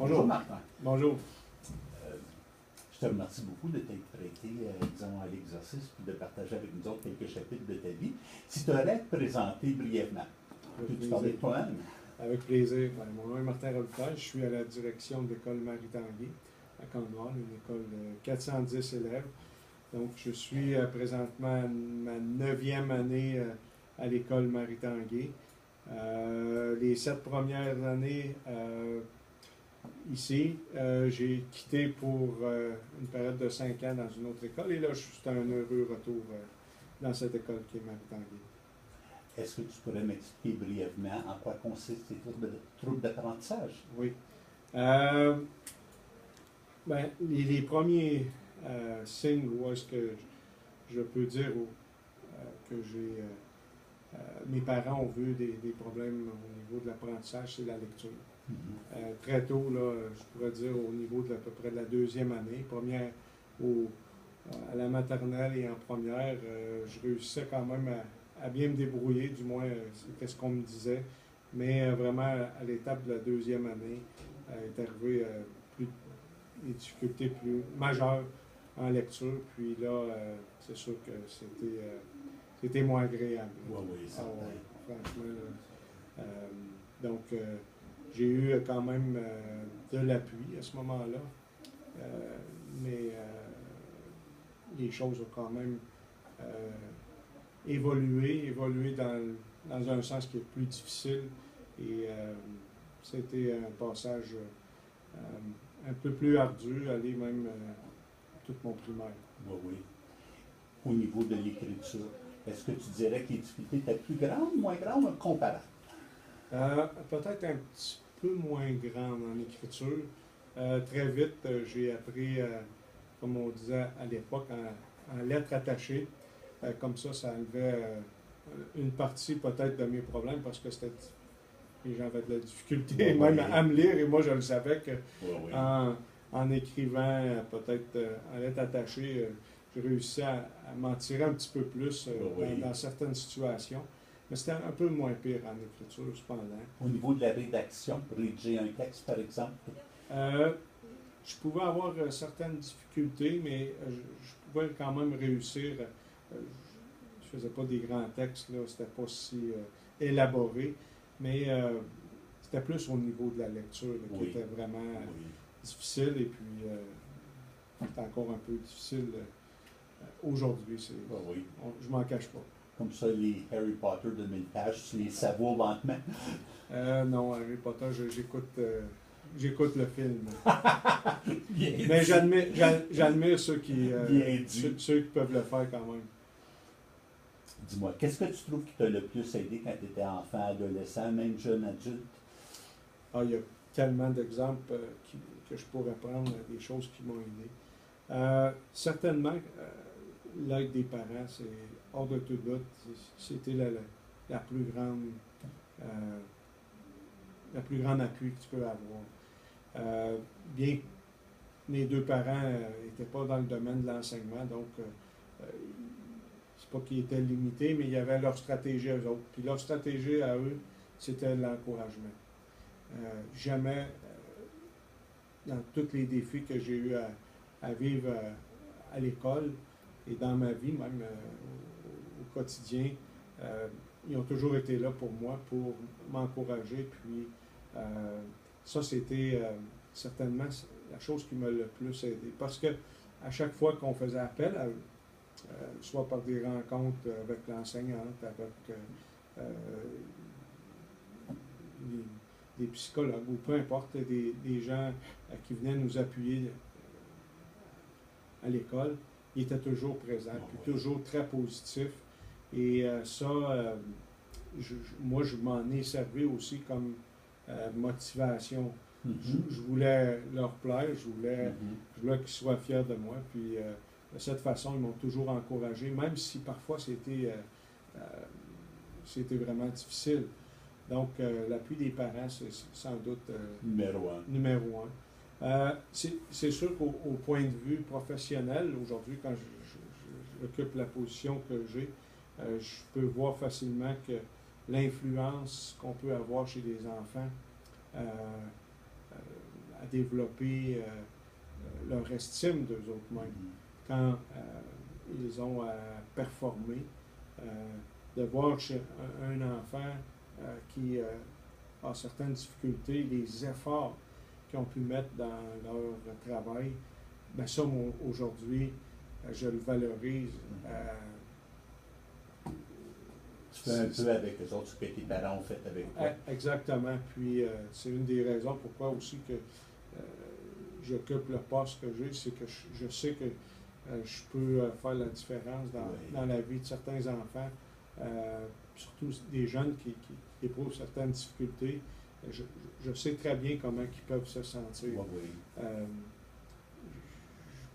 Bonjour Martin. Bonjour. Je te remercie beaucoup de t'être prêté, disons, à l'exercice et de partager avec nous autres quelques chapitres de ta vie. Si tu aurais à te présenter brièvement, peux-tu parler de toi-même? Avec plaisir. Mon nom est Martin Robitaille. Je suis à la direction de l'école Marie-Tanguay à Cornwall, une école de 410 élèves. Donc, je suis présentement à ma 9e année à l'école Marie-Tanguay. Les 7 premières années ici, j'ai quitté pour une période de 5 ans dans une autre école et là, je suis un heureux retour dans cette école qui est Marie-Tanguay. Est-ce que tu pourrais m'expliquer brièvement en quoi consistent ces troubles d'apprentissage? Oui. Les premiers signes où est-ce que je peux dire que j'ai mes parents ont vu des problèmes au niveau de l'apprentissage, c'est la lecture. Très tôt, là, je pourrais dire au niveau de à peu près de la 2e année, à la maternelle et en première, je réussissais quand même à bien me débrouiller, du moins c'était ce qu'on me disait. Mais vraiment, à l'étape de la 2e année, est arrivé des difficultés plus majeures en lecture. Puis là, c'est sûr que c'était moins agréable. Oui, ça franchement. Donc, j'ai eu quand même de l'appui à ce moment-là. Mais les choses ont quand même évolué dans un sens qui est plus difficile. Et c'était un passage un peu plus ardu, aller même tout mon primaire. Oui. Au niveau de l'écriture, est-ce que tu dirais que les difficultés étaient plus grandes, moins grandes ou comparables? Peut-être un petit peu moins grande en écriture. Très vite, j'ai appris, comme on disait à l'époque, en lettres attachées. Comme ça enlevait une partie peut-être de mes problèmes parce que les gens avaient de la difficulté même à me lire et moi je le savais que en écrivant peut-être en lettres attachées, je réussissais à m'en tirer un petit peu plus dans certaines situations. Mais c'était un peu moins pire en écriture, cependant. Au niveau de la rédaction, rédiger un texte, par exemple? Je pouvais avoir certaines difficultés, mais je pouvais quand même réussir. Je faisais pas des grands textes, là, c'était pas si élaboré, mais c'était plus au niveau de la lecture là, qui était vraiment difficile, et puis c'est encore un peu difficile aujourd'hui. Je m'en cache pas. Comme ça, les Harry Potter de 1000 pages, tu les savoures lentement? Non, Harry Potter, j'écoute le film. Mais j'admire ceux qui peuvent le faire quand même. Dis-moi, qu'est-ce que tu trouves qui t'a le plus aidé quand tu étais enfant, adolescent, même jeune adulte? Il y a tellement d'exemples que je pourrais prendre, des choses qui m'ont aidé. Certainement, l'aide des parents, c'est hors de tout doute, c'était la plus grande appui que tu peux avoir. Bien que mes 2 parents n'étaient pas dans le domaine de l'enseignement, donc c'est pas qu'ils étaient limités, mais il y avait leur stratégie à eux autres. Puis leur stratégie à eux, c'était l'encouragement. Jamais, dans tous les défis que j'ai eu à vivre à l'école et dans ma vie, même au quotidien, ils ont toujours été là pour moi, pour m'encourager. Puis ça, c'était certainement la chose qui m'a le plus aidé. Parce que à chaque fois qu'on faisait appel à eux, soit par des rencontres avec l'enseignante, avec des psychologues, ou peu importe, des gens qui venaient nous appuyer à l'école, ils étaient toujours présents, puis toujours très positifs. Et moi, je m'en ai servi aussi comme motivation. Je voulais leur plaire, je voulais qu'ils soient fiers de moi. Puis de cette façon, ils m'ont toujours encouragé, même si parfois c'était vraiment difficile. Donc, l'appui des parents, c'est sans doute numéro un. C'est sûr qu'au point de vue professionnel, aujourd'hui, quand j'occupe la position que j'ai, je peux voir facilement que l'influence qu'on peut avoir chez les enfants à développer leur estime d'eux autres mêmes. Quand ils ont à performer, de voir chez un enfant qui a certaines difficultés, les efforts qu'ils ont pu mettre dans leur travail, bien ça, moi, aujourd'hui, je le valorise. Tu fais un peu avec eux autres ce que tes parents ont fait avec toi. Exactement. Puis c'est une des raisons pourquoi aussi que j'occupe le poste que j'ai, c'est que je sais que je peux faire la différence dans la vie de certains enfants, surtout des jeunes qui éprouvent certaines difficultés. Je sais très bien comment ils peuvent se sentir. Je ne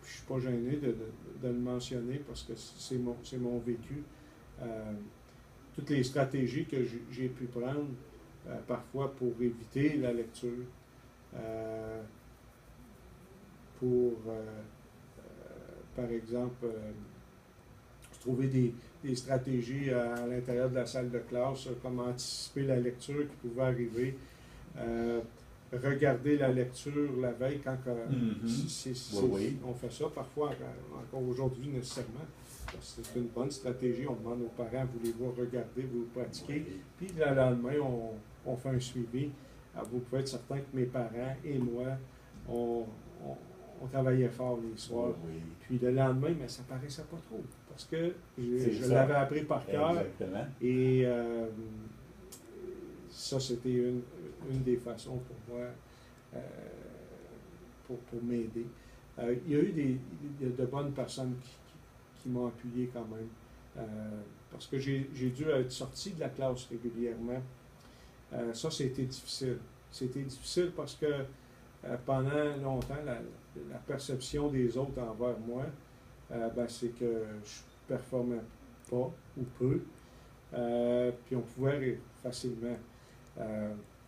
suis pas gêné de le mentionner parce que c'est mon vécu. Toutes les stratégies que j'ai pu prendre, parfois pour éviter la lecture, par exemple, trouver des stratégies à l'intérieur de la salle de classe, comment anticiper la lecture qui pouvait arriver, regarder la lecture la veille quand on fait ça, parfois encore aujourd'hui nécessairement. C'est une bonne stratégie. On demande aux parents, voulez-vous regarder, vous pratiquer. Puis le lendemain, on fait un suivi. Alors, vous pouvez être certain que mes parents et moi, on travaillait fort les soirs. Puis le lendemain, mais ça ne paraissait pas trop. Parce que je l'avais appris par cœur. Exactement. Et ça, c'était une des façons pour moi pour m'aider. Il y a eu de bonnes personnes qui m'ont appuyé quand même. Parce que j'ai dû être sorti de la classe régulièrement. Ça, c'était difficile. C'était difficile parce que pendant longtemps, la perception des autres envers moi, c'est que je ne performais pas ou peu. Puis on pouvait rire facilement.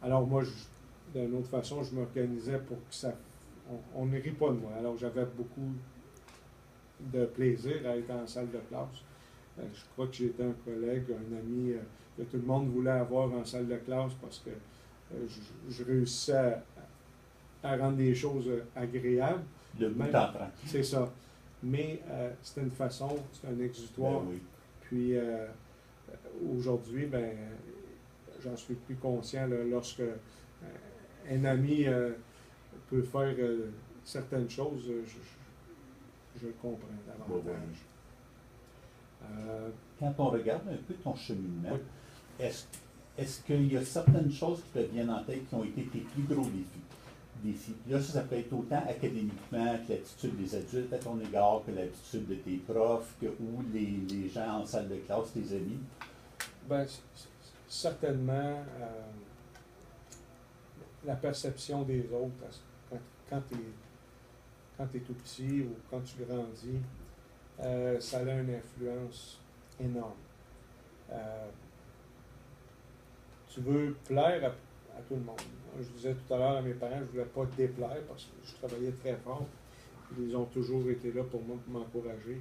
Alors moi, d'une autre façon, je m'organisais pour que on ne rit pas de moi. Alors j'avais beaucoup de plaisir à être en salle de classe. Je crois que j'étais un collègue, un ami que tout le monde voulait avoir en salle de classe parce que je réussissais à rendre les choses agréables. Le bout en train. C'est ça. Mais c'était une façon, c'était un exutoire. Ben oui. Puis aujourd'hui, j'en suis plus conscient là, lorsque un ami peut faire certaines choses, je le comprends davantage. Quand on regarde un peu ton cheminement, oui. Est-ce qu'il y a certaines choses qui te viennent en tête qui ont été tes plus gros défis? Là, ça peut être autant académiquement que l'attitude des adultes à ton égard, que l'attitude de tes profs, ou les gens en salle de classe, tes amis? Certainement, la perception des autres, quand tu es tout petit ou quand tu grandis, ça a une influence énorme. Tu veux plaire à tout le monde. Je disais tout à l'heure à mes parents, je ne voulais pas déplaire parce que je travaillais très fort. Ils ont toujours été là pour moi, pour m'encourager.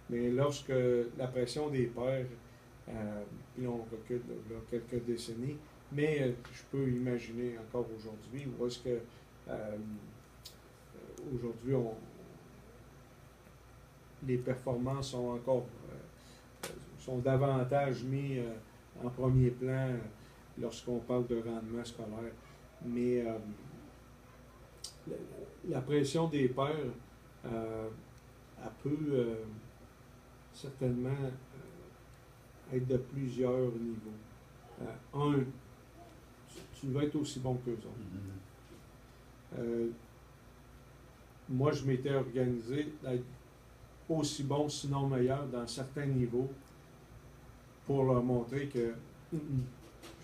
Mais lorsque la pression des pères, puis on recule là, quelques décennies, mais je peux imaginer encore aujourd'hui où est-ce que aujourd'hui les performances sont encore sont davantage mis en premier plan lorsqu'on parle de rendement scolaire. Mais la pression des pairs, elle peut certainement être de plusieurs niveaux. Tu vas être aussi bon qu'eux autres. Moi, je m'étais organisé d'être aussi bon, sinon meilleur, dans certains niveaux, pour leur montrer que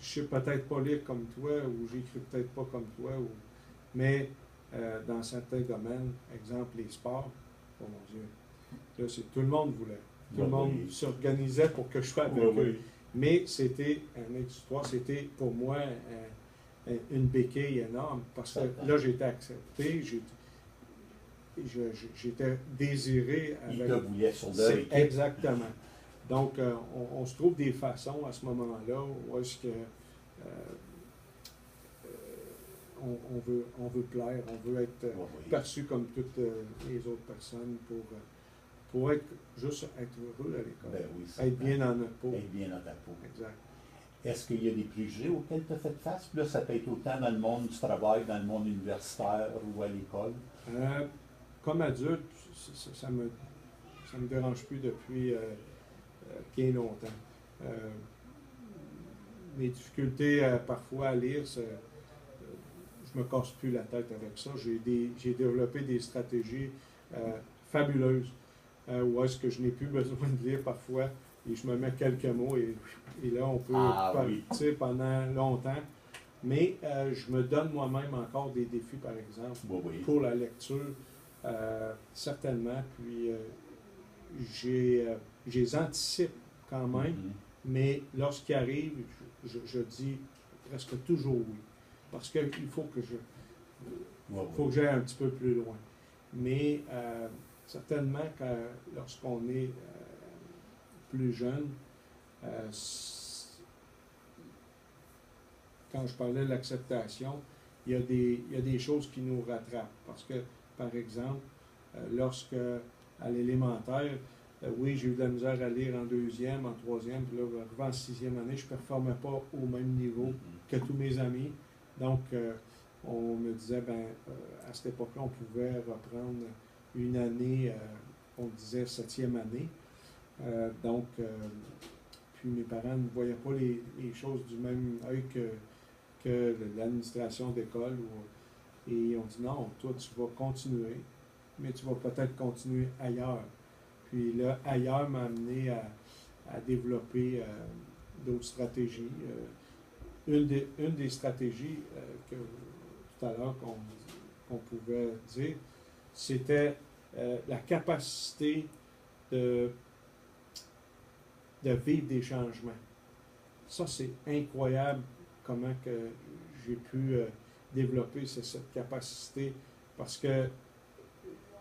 je sais peut-être pas lire comme toi, ou j'écris peut-être pas comme toi, mais dans certains domaines, exemple les sports, oh mon Dieu, là, tout le monde voulait. Tout le monde s'organisait pour que je sois avec eux. Mais c'était un exutoire, c'était pour moi une béquille énorme, parce que là, j'étais accepté, j'étais désiré. Ils te voulaient sur leur équipe. Exactement. Donc, on se trouve des façons à ce moment-là où est-ce que on veut plaire, on veut être Oui. perçu comme toutes les autres personnes pour juste être heureux à l'école. Ben oui, Être bien dans notre peau. Être bien dans ta peau. Exact. Est-ce qu'il y a des préjugés auxquels tu as fait face? Puis là, ça peut être autant dans le monde du travail, dans le monde universitaire ou à l'école. Comme adulte, ça me dérange plus depuis bien longtemps. Mes difficultés parfois à lire, je me casse plus la tête avec ça. J'ai développé des stratégies fabuleuses où est-ce que je n'ai plus besoin de lire parfois et je me mets quelques mots et là on peut partir pendant longtemps. Mais je me donne moi-même encore des défis, par exemple, pour la lecture, certainement. Puis je les anticipe quand même, mais lorsqu'ils arrivent, je dis presque toujours oui. Parce qu'il faut que j'aille un petit peu plus loin. Mais certainement que lorsqu'on est plus jeune, quand je parlais de l'acceptation, il y a des choses qui nous rattrapent. Parce que, par exemple, lorsque à l'élémentaire, oui, j'ai eu de la misère à lire en deuxième, en troisième, puis là, arrivé en sixième année, je ne performais pas au même niveau que tous mes amis. Donc, on me disait, à cette époque-là, on pouvait reprendre une année, on disait septième année. Puis mes parents ne voyaient pas les choses du même œil que l'administration d'école. Et on dit, non, toi, tu vas continuer, mais tu vas peut-être continuer ailleurs. Puis là, ailleurs m'a amené à développer d'autres stratégies. Une des stratégies que tout à l'heure qu'on pouvait dire, c'était la capacité de vivre des changements. Ça, c'est incroyable comment que j'ai pu développer cette capacité parce que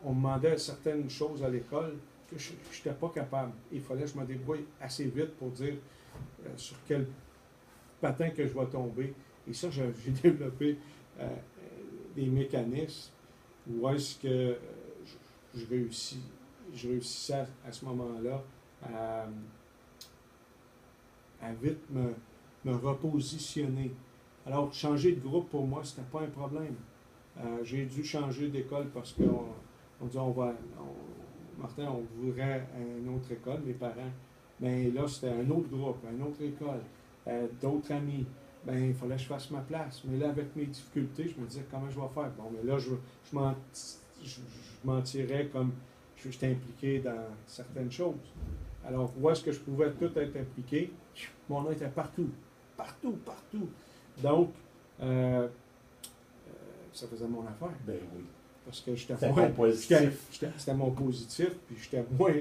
on me demandait certaines choses à l'école que je n'étais pas capable. Il fallait que je me débrouille assez vite pour dire sur quel patin que je vais tomber. Et ça, j'ai développé des mécanismes où est-ce que je réussissais à ce moment-là à vite me repositionner. Alors, changer de groupe, pour moi, c'était pas un problème. J'ai dû changer d'école parce qu'on dit, Martin, on voudrait une autre école, mes parents. Mais là, c'était un autre groupe, une autre école, d'autres amis. Il fallait que je fasse ma place. Mais là, avec mes difficultés, je me disais, comment je vais faire? Bon, mais là, je m'en tirais comme j'étais impliqué dans certaines choses. Alors, où est-ce que je pouvais tout être impliqué? Mon nom était partout. Partout. Donc, ça faisait mon affaire. Ben oui. Parce que c'était mon positif, puis j'étais moins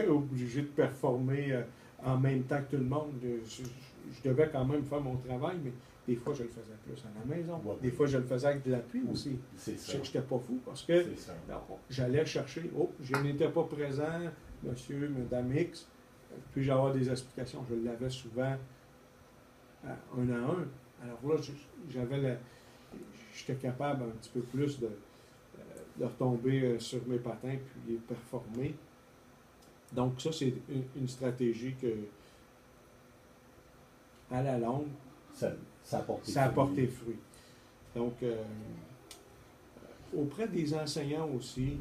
obligé de performer en même temps que tout le monde. Je devais quand même faire mon travail, mais des fois, je le faisais plus à la maison. Des fois, je le faisais avec de l'appui aussi. C'est ça. Je n'étais pas fou parce que j'allais chercher. Oh, je n'étais pas présent, monsieur, madame X. Puis j'avais des explications. Je l'avais souvent un à un. Alors là, j'étais capable un petit peu plus de retomber sur mes patins puis performer. Donc ça, c'est une stratégie que, à la longue, ça a porté fruit. Donc, auprès des enseignants aussi,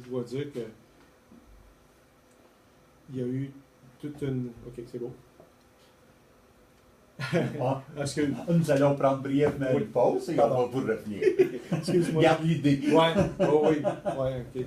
je dois dire que il y a eu toute une... OK, c'est beau. Nous allons prendre brièvement une pause et on va vous revenir. Excuse-moi. Garde l'idée. Oui, OK.